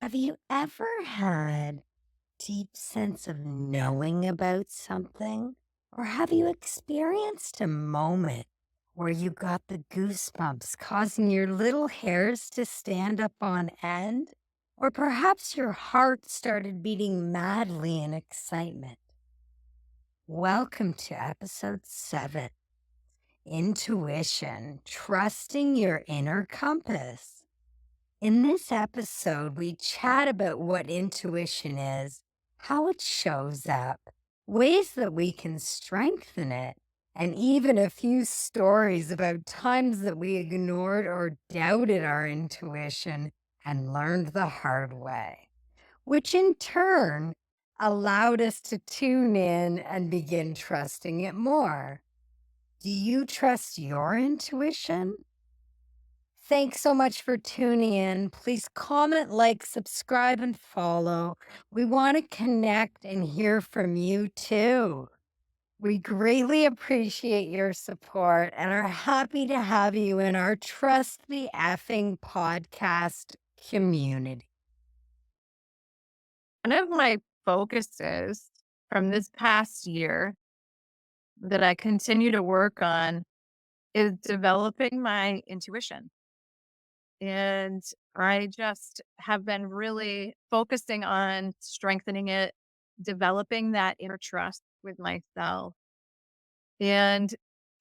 Have you ever had deep sense of knowing about something? Or have you experienced a moment where you got the goosebumps causing your little hairs to stand up on end? Or perhaps your heart started beating madly in excitement? Welcome to episode 7, Intuition, Trusting Your Inner Compass. In this episode, we chat about what intuition is, how it shows up, ways that we can strengthen it, and even a few stories about times that we ignored or doubted our intuition and learned the hard way, which in turn allowed us to tune in and begin trusting it more. Do you trust your intuition? Thanks so much for tuning in. Please comment, like, subscribe, and follow. We want to connect and hear from you too. We greatly appreciate your support and are happy to have you in our Trust the Effing podcast community. One of my focuses from this past year that I continue to work on is developing my intuition. And I just have been really focusing on strengthening it, developing that inner trust with myself, and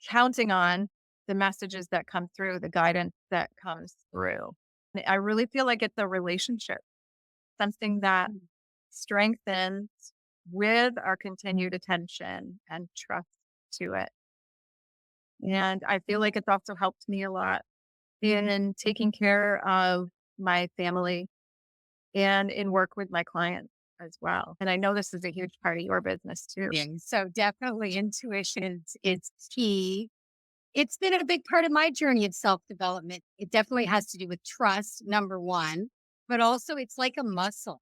counting on the messages that come through, the guidance that comes through. I really feel like it's a relationship, something that strengthens with our continued attention and trust to it. And I feel like it's also helped me a lot in taking care of my family and in work with my clients as well. And I know this is a huge part of your business too. Yeah, so definitely intuition is key. It's been a big part of my journey of self-development. It definitely has to do with trust, number one, but also it's like a muscle.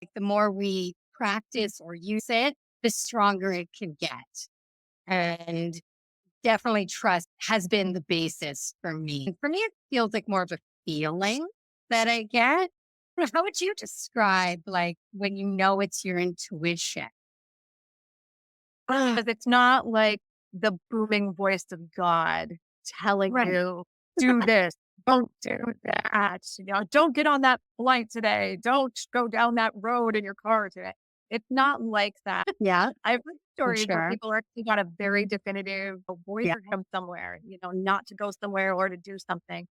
Like the more we practice or use it, the stronger it can get. And definitely trust has been the basis for me. And for me, it feels like more of a feeling that I get. How would you describe like when you know it's your intuition? Because it's not like the booming voice of God telling Right. you, do this, don't do that. Don't get on that flight today. Don't go down that road in your car today. It's not like that. Yeah, I've heard for stories where sure. people actually got a very definitive voice Yeah. from somewhere, not to go somewhere or to do something.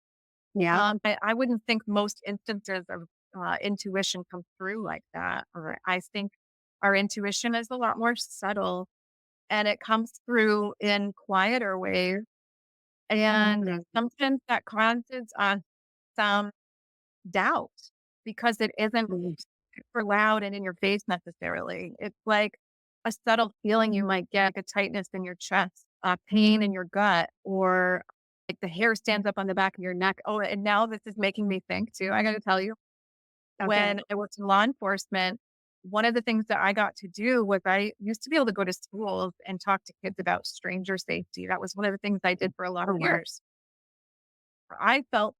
Yeah. I wouldn't think most instances of intuition come through like that. Or I think our intuition is a lot more subtle and it comes through in quieter ways. And Mhm. sometimes that causes us some doubt because it isn't Mhm. super loud and in your face necessarily. It's like a subtle feeling you might get, like a tightness in your chest, a pain in your gut, or like the hair stands up on the back of your neck. Oh, and now this is making me think too. I got to tell you, Okay. when I worked in law enforcement, one of the things that I got to do was I used to be able to go to schools and talk to kids about stranger safety. That was one of the things I did for a lot Oh, of wow. years. I felt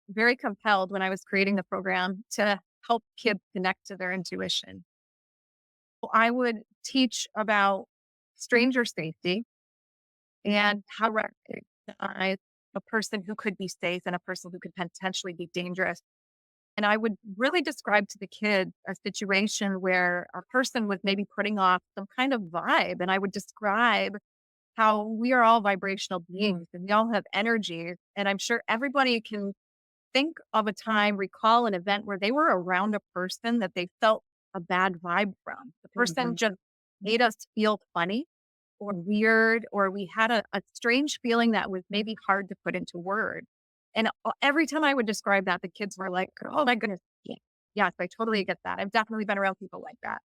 very compelled when I was creating the program to help kids connect to their intuition. I would teach about stranger safety and how to recognize a person who could be safe and a person who could potentially be dangerous. And I would really describe to the kids a situation where a person was maybe putting off some kind of vibe. And I would describe how we are all vibrational beings and we all have energies. And I'm sure everybody can think of a time, recall an event where they were around a person that they felt a bad vibe from. The person Mhm. just made us feel funny or weird, or we had a strange feeling that was maybe hard to put into words. And every time I would describe that, the kids were like, oh my goodness, yes, I totally get that. I've definitely been around people like that.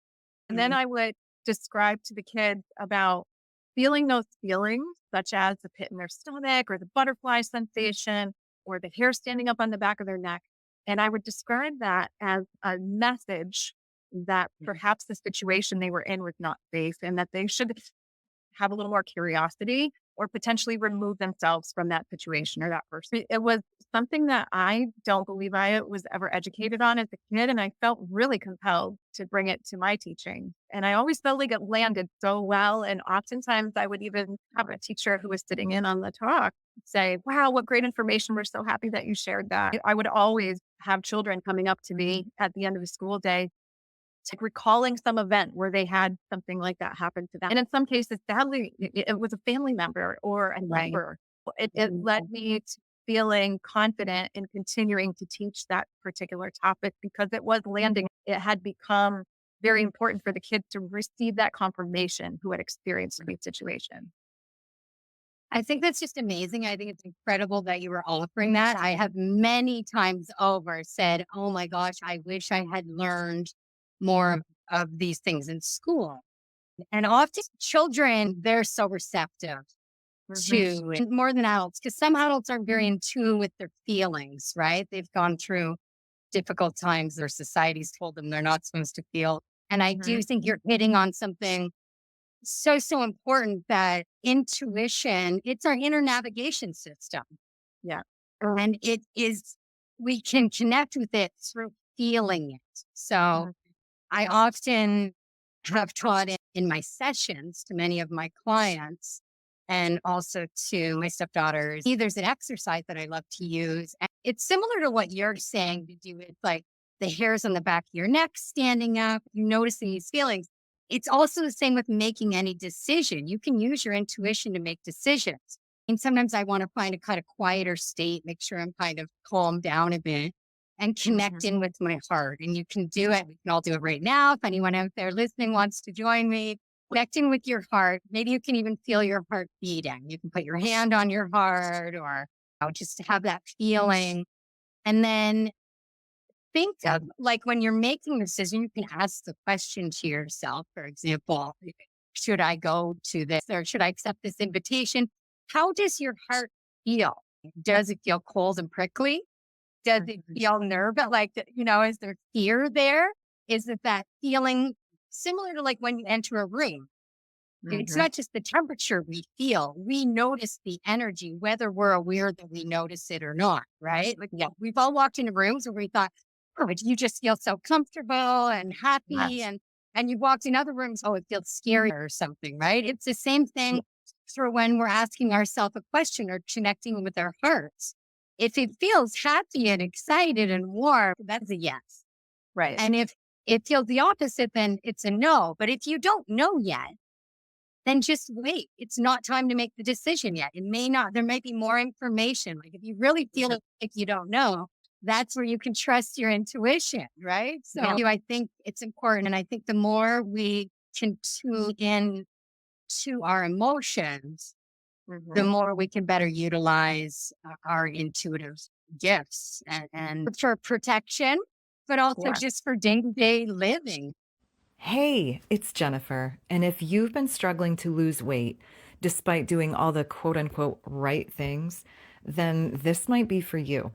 And then Mhm. I would describe to the kids about feeling those feelings, such as the pit in their stomach or the butterfly sensation or the hair standing up on the back of their neck. And I would describe that as a message that perhaps the situation they were in was not safe and that they should have a little more curiosity or potentially remove themselves from that situation or that person. It was something that I don't believe I was ever educated on as a kid. And I felt really compelled to bring it to my teaching. And I always felt like it landed so well. And oftentimes I would even have a teacher who was sitting in on the talk say, wow, what great information. We're so happy that you shared that. I would always have children coming up to me at the end of the school day, like recalling some event where they had something like that happen to them. And in some cases, sadly, it was a family member or a Right. neighbor. It led me to feeling confident in continuing to teach that particular topic because it was landing. It had become very important for the kids to receive that confirmation who had experienced the situation. I think that's just amazing. I think it's incredible that you were offering that. I have many times over said, oh my gosh, I wish I had learned more of these things in school. And often children, they're so receptive Mhm. to and more than adults, because some adults aren't very in tune with their feelings, right? They've gone through difficult times. Their society's told them they're not supposed to feel. And I Mhm. do think you're hitting on something so important, that intuition, it's our inner navigation system. Yeah. And it is, we can connect with it through feeling it. So Mhm. I often have taught it in my sessions to many of my clients and also to my stepdaughters. There's an exercise that I love to use. And it's similar to what you're saying to do with like the hairs on the back of your neck standing up, noticing these feelings. It's also the same with making any decision. You can use your intuition to make decisions. And sometimes I want to find a kind of quieter state, make sure I'm kind of calmed down a bit and connect Mhm. in with my heart. And you can do it. We can all do it right now. If anyone out there listening wants to join me, connecting with your heart. Maybe you can even feel your heart beating. You can put your hand on your heart or just to have that feeling. And then think of like when you're making a decision, you can ask the question to yourself, for example, should I go to this or should I accept this invitation? How does your heart feel? Does it feel cold and prickly? Does it Mhm. feel nervous? Like, is there fear there? Is it that feeling similar to like when you enter a room? It's Mhm. not just the temperature we feel. We notice the energy, whether we're aware that we notice it or not, right? Like, yeah, we've all walked into rooms where we thought, oh, but you just feel so comfortable and happy. Yes. And you walked in other rooms, oh, it feels scary or something, right? It's the same Yeah. thing for when we're asking ourselves a question or connecting with our hearts. If it feels happy and excited and warm, that's a yes. Right. And if it feels the opposite, then it's a no. But if you don't know yet, then just wait. It's not time to make the decision yet. It may not, there might be more information. Like if you really feel it, if you don't know, that's where you can trust your intuition, right? So Yeah. I think it's important. And I think the more we can tune in to our emotions, the Mhm. more we can better utilize our intuitive gifts and for protection, but also Yeah. just for day to day living. Hey, it's Jennifer. And if you've been struggling to lose weight despite doing all the quote unquote right things, then this might be for you.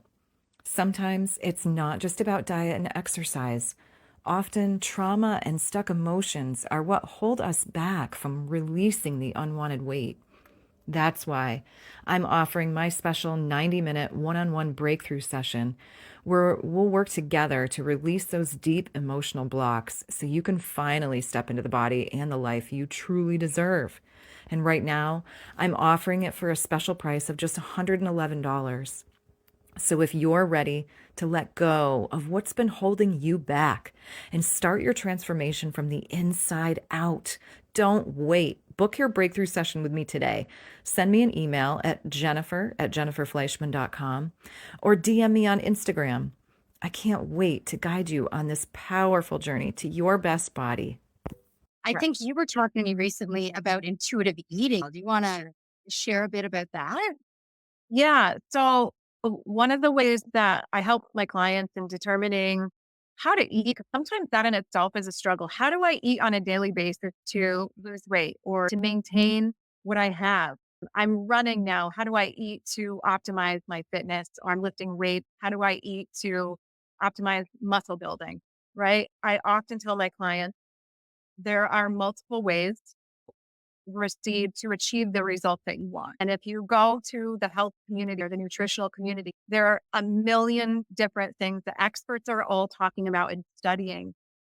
Sometimes it's not just about diet and exercise. Often, trauma and stuck emotions are what hold us back from releasing the unwanted weight. That's why I'm offering my special 90-minute one-on-one breakthrough session where we'll work together to release those deep emotional blocks so you can finally step into the body and the life you truly deserve. And right now, I'm offering it for a special price of just $111. So if you're ready to let go of what's been holding you back and start your transformation from the inside out, don't wait. Book your breakthrough session with me today. Send me an email at jennifer@jenniferfleischman.com or DM me on Instagram. I can't wait to guide you on this powerful journey to your best body. I Right. think you were talking to me recently about intuitive eating. Do you want to share a bit about that? Yeah. So one of the ways that I help my clients in determining how to eat, 'cause sometimes that in itself is a struggle. How do I eat on a daily basis to lose weight or to maintain what I have? I'm running now. How do I eat to optimize my fitness? Or I'm lifting weights. How do I eat to optimize muscle building? Right. I often tell my clients there are multiple ways receive to achieve the result that you want. And if you go to the health community or the nutritional community, there are a million different things that experts are all talking about and studying.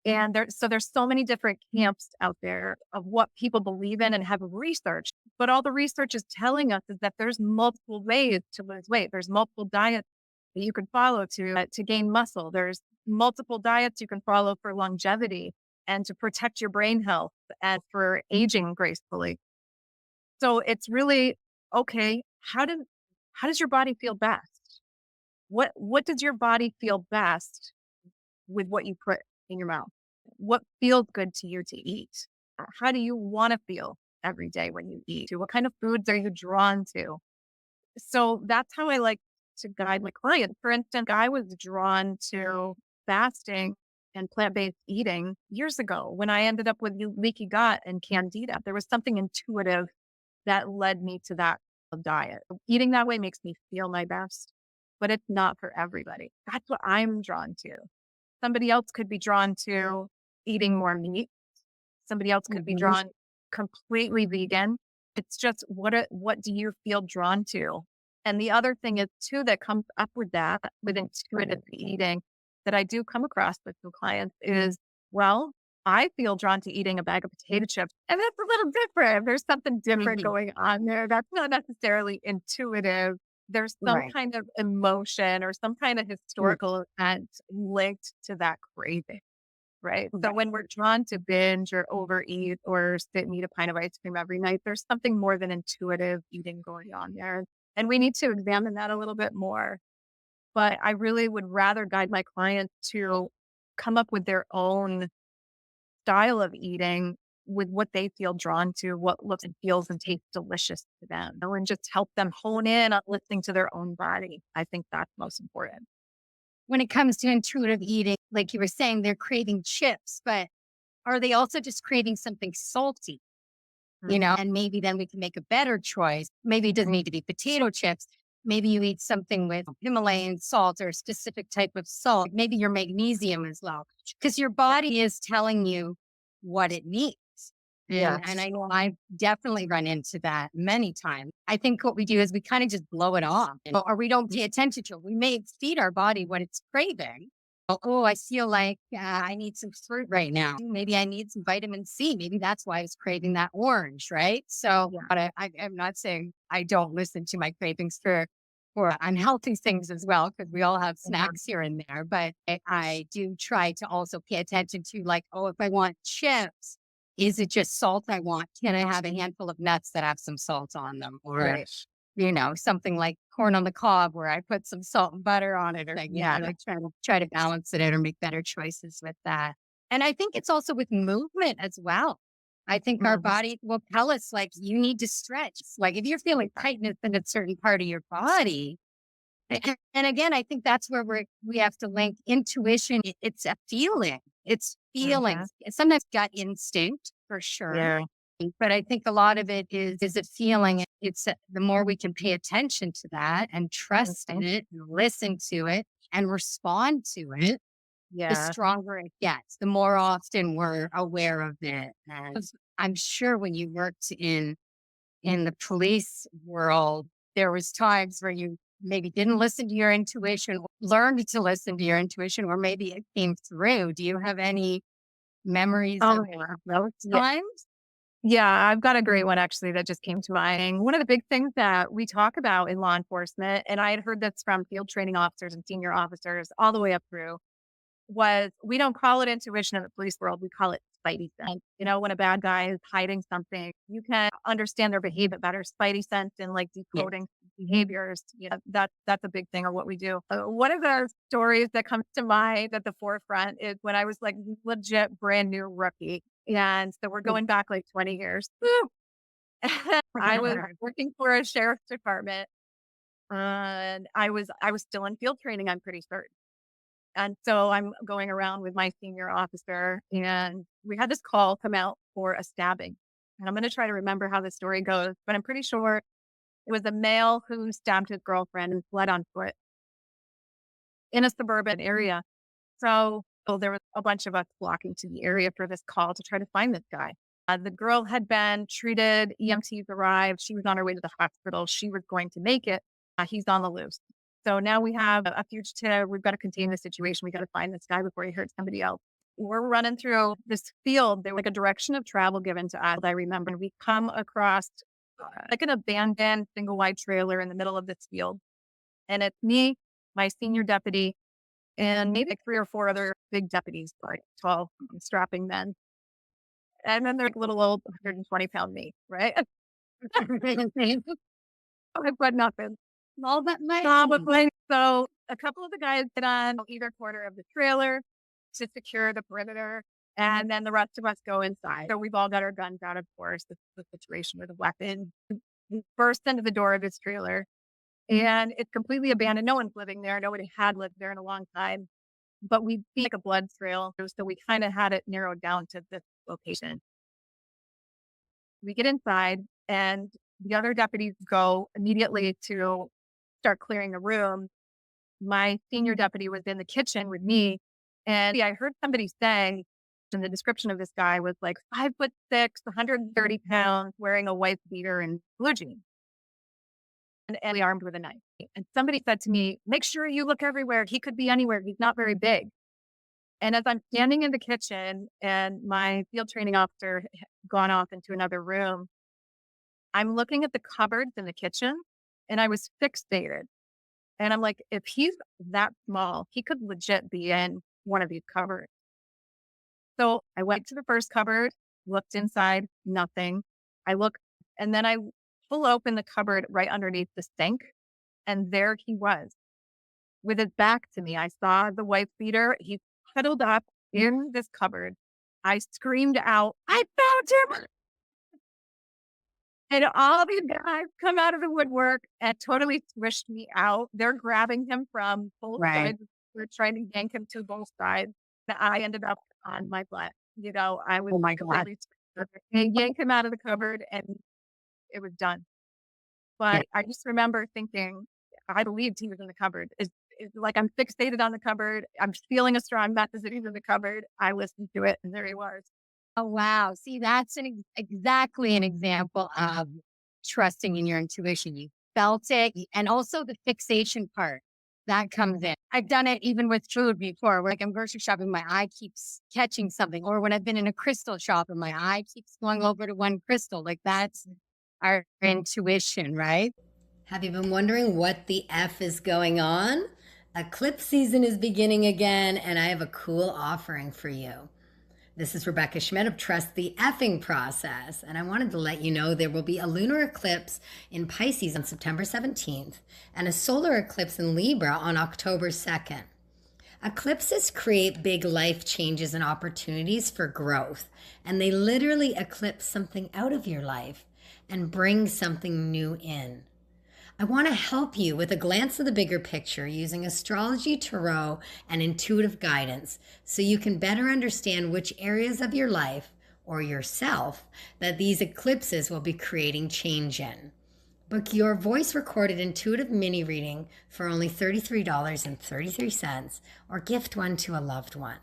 And there's so many different camps out there of what people believe in and have research. But all the research is telling us is that there's multiple ways to lose weight. There's multiple diets that you can follow to gain muscle. There's multiple diets you can follow for longevity and to protect your brain health and for aging gracefully. So it's really okay. How does your body feel best? What does your body feel best with what you put in your mouth? What feels good to you to eat? How do you want to feel every day when you eat? What kind of foods are you drawn to? So that's how I like to guide my clients. For instance, I was drawn to fasting and plant-based eating years ago when I ended up with leaky gut and candida. There was something intuitive that led me to that diet. Eating that way makes me feel my best, but it's not for everybody. That's what I'm drawn to. Somebody else could be drawn to eating more meat. Somebody else could be drawn completely vegan. It's just what do you feel drawn to? And the other thing is too that comes up with that, with intuitive eating that I do come across with some clients is, well, I feel drawn to eating a bag of potato chips. And that's a little different. There's something different Mhm. going on there. That's not necessarily intuitive. There's some Right. kind of emotion or some kind of Mm. historical event linked to that craving. Right. So Right. when we're drawn to binge or overeat or sit and eat a pint of ice cream every night, there's something more than intuitive eating going on there. And we need to examine that a little bit more. But I really would rather guide my clients to come up with their own style of eating with what they feel drawn to, what looks and feels and tastes delicious to them, and just help them hone in on listening to their own body. I think that's most important. When it comes to intuitive eating, like you were saying, they're craving chips, but are they also just craving something salty? And maybe then we can make a better choice. Maybe it doesn't need to be potato chips. Maybe you eat something with Himalayan salt or a specific type of salt. Maybe your magnesium as well, because your body is telling you what it needs. And Yes. I know I've definitely run into that many times. I think what we do is we kind of just blow it off or we don't pay attention to it. We may feed our body what it's craving. Oh, I feel like I need some fruit right now. Maybe I need some vitamin C. Maybe that's why I was craving that orange, right? So, Yeah. but I'm not saying I don't listen to my cravings for unhealthy things as well, because we all have Mhm. snacks here and there. But I do try to also pay attention to like, oh, if I want chips, is it just salt I want? Can I have a handful of nuts that have some salt on them? Or Right. something like corn on the cob where I put some salt and butter on it or like, Yeah. like try to balance it out or make better choices with that. And I think it's also with movement as well. I think our Mhm. body will tell us like you need to stretch. Like if you're feeling tightness in a certain part of your body. And again, I think that's where we have to link intuition. It's a feeling. It's Mhm. feelings. Sometimes gut instinct for sure, Yeah. but I think a lot of it is a feeling. The more we can pay attention to that and trust in Mhm. it and listen to it and respond to it, the Yeah. stronger it gets, the more often we're aware of it. And I'm sure when you worked in the police world, there was times where you maybe didn't listen to your intuition, learned to listen to your intuition, or maybe it came through. Do you have any memories Oh, of yeah. those Yeah. times? Yeah, I've got a great one actually that just came to mind. One of the big things that we talk about in law enforcement, and I had heard this from field training officers and senior officers all the way up through, was we don't call it intuition in the police world. We call it spidey sense. When a bad guy is hiding something, you can understand their behavior better. Spidey sense and like Yeah. decoding behaviors. That's a big thing of what we do. One of the stories that comes to mind at the forefront is when I was like legit brand new rookie. And so we're going back like 20 years. Woo! I was working for a sheriff's department and I was still in field training, I'm pretty certain. And so I'm going around with my senior officer, and we had this call come out for a stabbing. And I'm going to try to remember how the story goes, but I'm pretty sure it was a male who stabbed his girlfriend and fled on foot in a suburban area. So there was a bunch of us flocking to the area for this call to try to find this guy. The girl had been treated, EMTs arrived, she was on her way to the hospital, she was going to make it. He's on the loose. So now we have a fugitive. We've got to contain the situation. We got to find this guy before he hurts somebody else. We're running through this field. There was like a direction of travel given to us. I remember we come across like an abandoned single wide trailer in the middle of this field. And it's me, my senior deputy, and maybe like 3 or 4 other big deputies, like 12 strapping men. And then there's little old 120-pound me, right? I've got nothing. All that money. Probably. So a couple of the guys get on either corner of the trailer to secure the perimeter, and then the rest of us go inside. So we've all got our guns out, of course. This is the situation with a weapon. We burst into the door of this trailer, and it's completely abandoned. No one's living there. Nobody had lived there in a long time. But we see like a blood trail, so we kind of had it narrowed down to this location. We get inside, and the other deputies go immediately to start clearing the room. My senior deputy was in the kitchen with me, and I heard somebody saying, and the description of this guy was like 5'6", 130 pounds, wearing a white beater and blue jeans, and armed with a knife. And somebody said to me, "Make sure you look everywhere. He could be anywhere. He's not very big." And as I'm standing in the kitchen and my field training officer had gone off into another room, I'm looking at the cupboards in the kitchen, and I was fixated. And I'm like, if he's that small, he could legit be in one of these cupboards. So I went to the first cupboard, looked inside, nothing. I look, and then I pull open the cupboard right underneath the sink, and there he was with his back to me. I saw the wife beater. He huddled up in this cupboard. I screamed out, "I found him!" And all these guys come out of the woodwork and totally swished me out. They're grabbing him from both Right. sides. They're trying to yank him to both sides. And I ended up on my butt. I was Oh my God. completely they yanked him out of the cupboard, and it was done. Yeah. But I just remember thinking, I believed he was in the cupboard. It's like I'm fixated on the cupboard. I'm feeling a strong message that he's in the cupboard. I listened to it, and there he was. Oh, wow. See, that's exactly an example of trusting in your intuition. You felt it, and also the fixation part that comes in. I've done it even with food before, where like I'm grocery shopping, my eye keeps catching something, or when I've been in a crystal shop and my eye keeps going over to one crystal. Like that's our intuition, right? Have you been wondering what the F is going on? Eclipse season is beginning again, and I have a cool offering for you. This is Rebecca Schmidt of Trust the Effing Process, and I wanted to let you know there will be a lunar eclipse in Pisces on September 17th and a solar eclipse in Libra on October 2nd. Eclipses create big life changes and opportunities for growth, and they literally eclipse something out of your life and bring something new in. I want to help you with a glance of the bigger picture using astrology, tarot, and intuitive guidance so you can better understand which areas of your life or yourself that these eclipses will be creating change in. Book your voice recorded intuitive mini reading for only $33.33 or gift one to a loved one.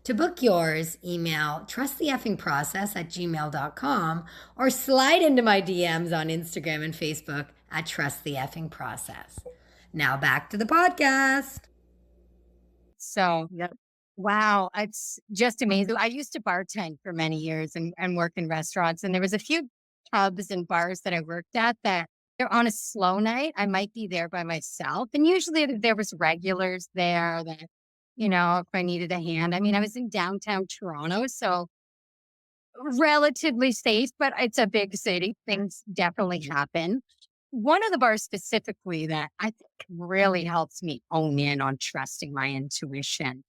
To book yours, email trusttheeffingprocess@gmail.com or slide into my DMs on Instagram and Facebook at Trust the Effing Process. Now back to the podcast. So, Yep. wow, it's just amazing. I used to bartend for many years and work in restaurants, and there was a few pubs and bars that I worked at that they're on a slow night. I might be there by myself, and usually there was regulars there that, if I needed a hand. I mean, I was in downtown Toronto, so relatively safe, but it's a big city. Things definitely happen. One of the bars specifically that I think really helps me hone in on trusting my intuition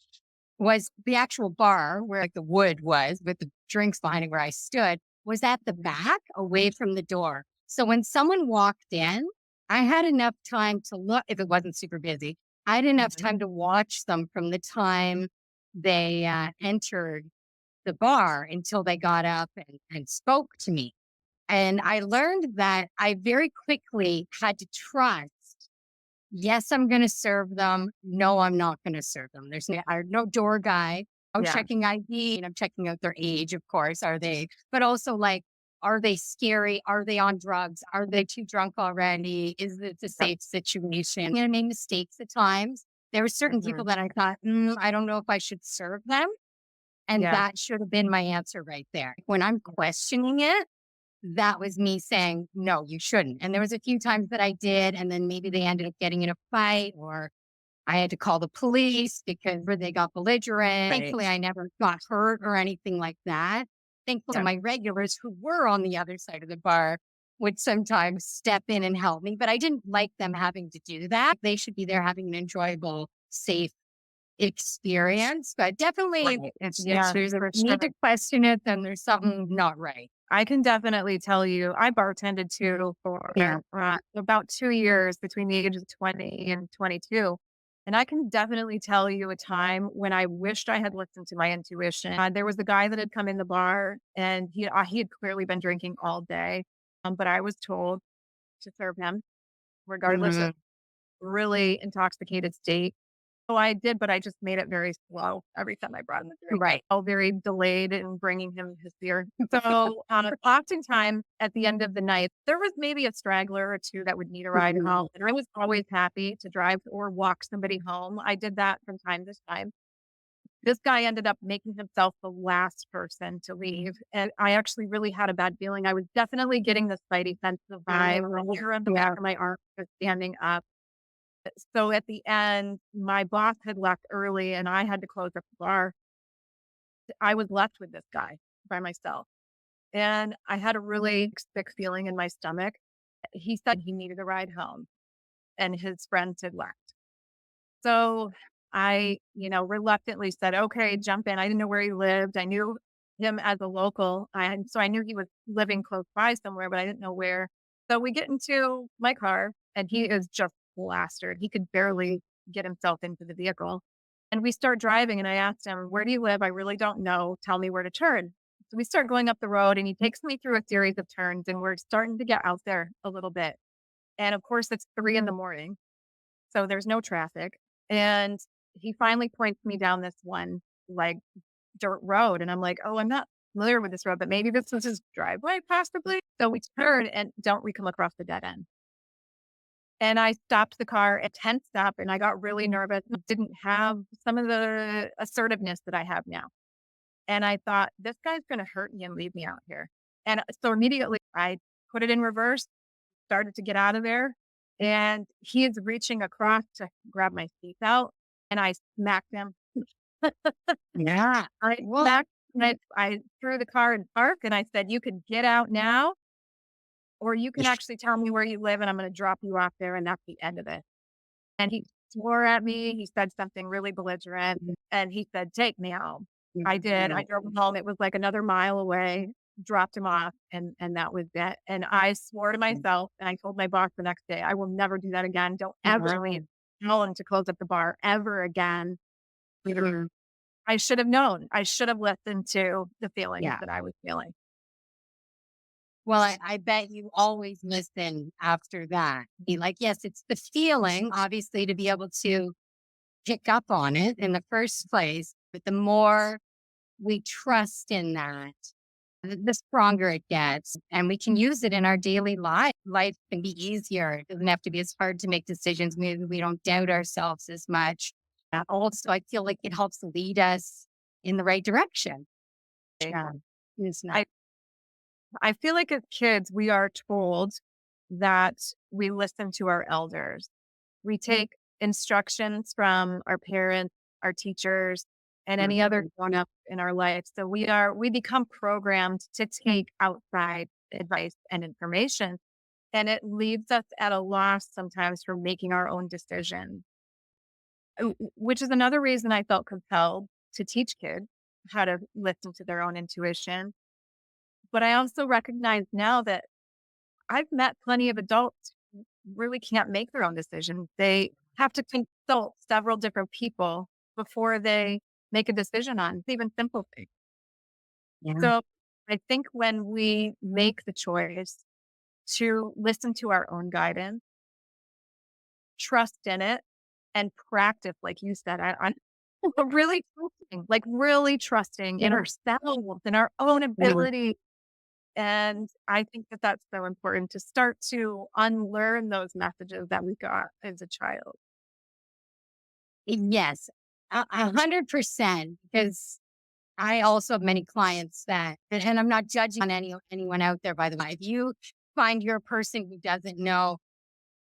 was the actual bar where like the wood was with the drinks behind it where I stood was at the back away from the door. So when someone walked in, I had enough time to look if it wasn't super busy. I had enough time to watch them from the time they entered the bar until they got up and spoke to me. And I learned that I very quickly had to trust. Yes, I'm going to serve them. No, I'm not going to serve them. There's no door guy. I'm Yeah. checking ID and I'm checking out their age, of course. But also like, are they scary? Are they on drugs? Are they too drunk already? Is it a safe situation? I made mistakes at times. There were certain people Mhm. that I thought, I don't know if I should serve them. And Yeah. that should have been my answer right there. When I'm questioning it, that was me saying, no, you shouldn't. And there was a few times that I did, and then maybe they ended up getting in a fight or I had to call the police because they got belligerent. Right. Thankfully, I never got hurt or anything like that. Thankfully, Yeah. my regulars who were on the other side of the bar would sometimes step in and help me, but I didn't like them having to do that. They should be there having an enjoyable, safe experience. But definitely, Right. if Yeah, there's a for need sure. to question it, then there's something not right. I can definitely tell you, I bartended too for Yeah. about 2 years between the ages of 20 and 22. And I can definitely tell you a time when I wished I had listened to my intuition. There was a guy that had come in the bar and he had clearly been drinking all day. But I was told to serve him regardless of Mhm. really intoxicated state. So I did, but I just made it very slow every time I brought him a drink. Right. All very delayed in bringing him his beer. So, oftentimes at the end of the night, there was maybe a straggler or two that would need a ride Mhm. home, and I was always happy to drive or walk somebody home. I did that from time to time. This guy ended up making himself the last person to leave, and I actually really had a bad feeling. I was definitely getting this spidey sense of vibe. Roller on the back of my arm was standing up. So at the end, my boss had left early and I had to close up the bar. I was left with this guy by myself. And I had a really sick feeling in my stomach. He said he needed a ride home and his friends had left. So I, reluctantly said, okay, jump in. I didn't know where he lived. I knew him as a local. So I knew he was living close by somewhere, but I didn't know where. So we get into my car and he is just plastered. He could barely get himself into the vehicle. And we start driving and I asked him, where do you live? I really don't know. Tell me where to turn. So we start going up the road and he takes me through a series of turns and we're starting to get out there a little bit. And of course, it's 3 in the morning. So there's no traffic. And he finally points me down this one like dirt road. And I'm like, oh, I'm not familiar with this road, but maybe this was his driveway, possibly. So we turn and don't we come across the dead end. And I stopped the car at 10 stop and I got really nervous. Didn't have some of the assertiveness that I have now. And I thought, this guy's going to hurt me and leave me out here. And so immediately I put it in reverse, started to get out of there. And he is reaching across to grab my seatbelt and I smacked him. Yeah. I Well, smacked I threw the car in park and I said, you could get out now, or you can actually tell me where you live and I'm going to drop you off there. And that's the end of it. And he swore at me. He said something really belligerent and he said, take me home. I did. I drove him home. It was like another mile away, dropped him off and that was it. And I swore to myself and I told my boss the next day, I will never do that again. Don't ever leave Helen to close up the bar ever again. Mhm. I should have known. I should have listened to the feelings Yeah. that I was feeling. Well, I bet you always listen after that. Be like, yes, it's the feeling, obviously, to be able to pick up on it in the first place. But the more we trust in that, the stronger it gets. And we can use it in our daily life. Life can be easier. It doesn't have to be as hard to make decisions. Maybe we don't doubt ourselves as much. Also, I feel like it helps lead us in the right direction. Yeah. It's I not. I feel like as kids, we are told that we listen to our elders. We take instructions from our parents, our teachers, and any other grown up in our life. So we become programmed to take outside advice and information. And it leaves us at a loss sometimes for making our own decisions, which is another reason I felt compelled to teach kids how to listen to their own intuition. But I also recognize now that I've met plenty of adults who really can't make their own decisions. They have to consult several different people before they make a decision on even simple things. Yeah. So I think when we make the choice to listen to our own guidance, trust in it, and practice, like you said, really trusting, like really trusting in Yeah. ourselves and our own ability. And I think that that's so important to start to unlearn those messages that we got as a child. Yes, 100%. Because I also have many clients and I'm not judging on anyone out there, by the way. If you find you're a person who doesn't know,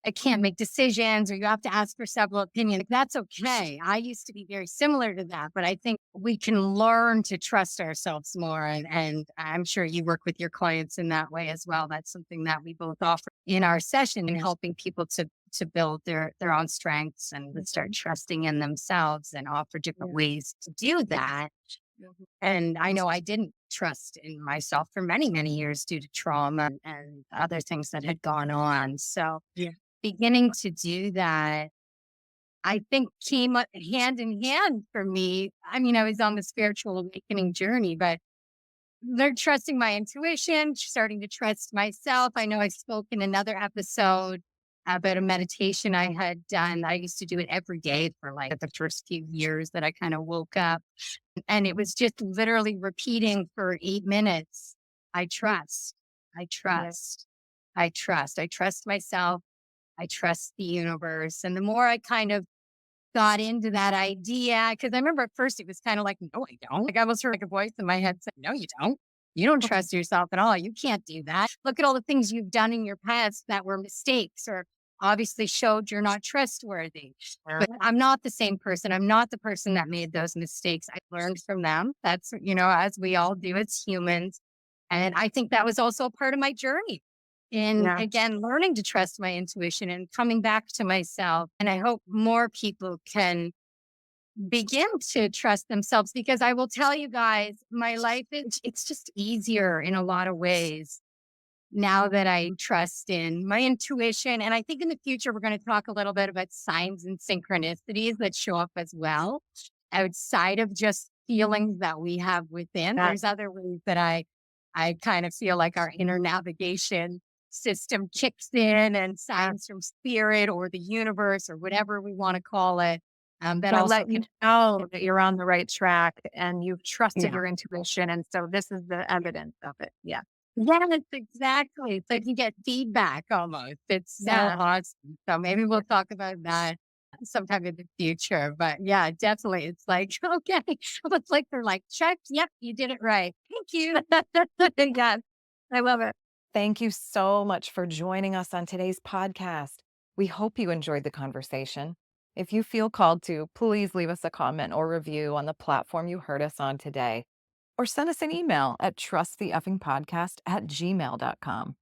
I can't make decisions, or you have to ask for several opinions, that's okay. I used to be very similar to that, but I think we can learn to trust ourselves more. And I'm sure you work with your clients in that way as well. That's something that we both offer in our session and helping people to build their own strengths and to start trusting in themselves and offer different Yeah. ways to do that. Mhm. And I know I didn't trust in myself for many, many years due to trauma and other things that had gone on. So Yeah. beginning to do that, I think came hand in hand for me. I mean, I was on the spiritual awakening journey, but they're trusting my intuition, starting to trust myself. I know I spoke in another episode about a meditation I had done. I used to do it every day for like the first few years that I kind of woke up. And it was just literally repeating for 8 minutes. I trust, I Yeah. trust, I trust myself. I trust the universe. And the more I kind of got into that idea, because I remember at first it was kind of like, no, I don't. Like I almost heard like a voice in my head say, no, you don't. You don't trust yourself at all. You can't do that. Look at all the things you've done in your past that were mistakes or obviously showed you're not trustworthy. But I'm not the same person. I'm not the person that made those mistakes. I learned from them. That's, as we all do as humans. And I think that was also a part of my journey in, Yeah. again, learning to trust my intuition and coming back to myself. And I hope more people can begin to trust themselves, because I will tell you guys, my life it's just easier in a lot of ways now that I trust in my intuition. And I think in the future we're going to talk a little bit about signs and synchronicities that show up as well outside of just feelings that we have within. Yeah. There's other ways that I kind of feel like our inner navigation system kicks in, and signs from spirit or the universe or whatever we want to call it. That That also let you can, know that you're on the right track and you've trusted yeah. your intuition. And so this is the evidence of it. Yeah. Yes, exactly. It's like you get feedback almost. It's so Yeah. awesome. So maybe we'll talk about that sometime in the future. But yeah, definitely. It's like, okay. It's like they're like, check. Yep, you did it right. Thank you. Yeah. I love it. Thank you so much for joining us on today's podcast. We hope you enjoyed the conversation. If you feel called to, please leave us a comment or review on the platform you heard us on today, or send us an email at trusttheeffingpodcast@gmail.com.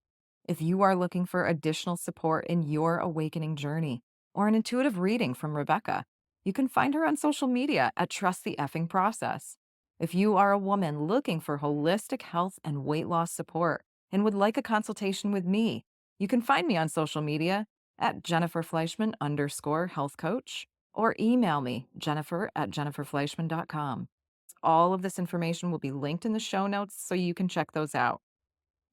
If you are looking for additional support in your awakening journey or an intuitive reading from Rebecca, you can find her on social media at Trust the Effing Process. If you are a woman looking for holistic health and weight loss support and would like a consultation with me, you can find me on social media at Jennifer_Fleischman_health coach, or email me, Jennifer@jenniferfleischman.com. All of this information will be linked in the show notes so you can check those out.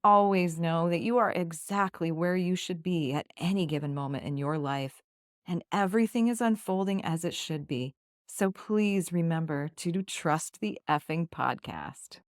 Always know that you are exactly where you should be at any given moment in your life, and everything is unfolding as it should be. So please remember to trust the effing podcast.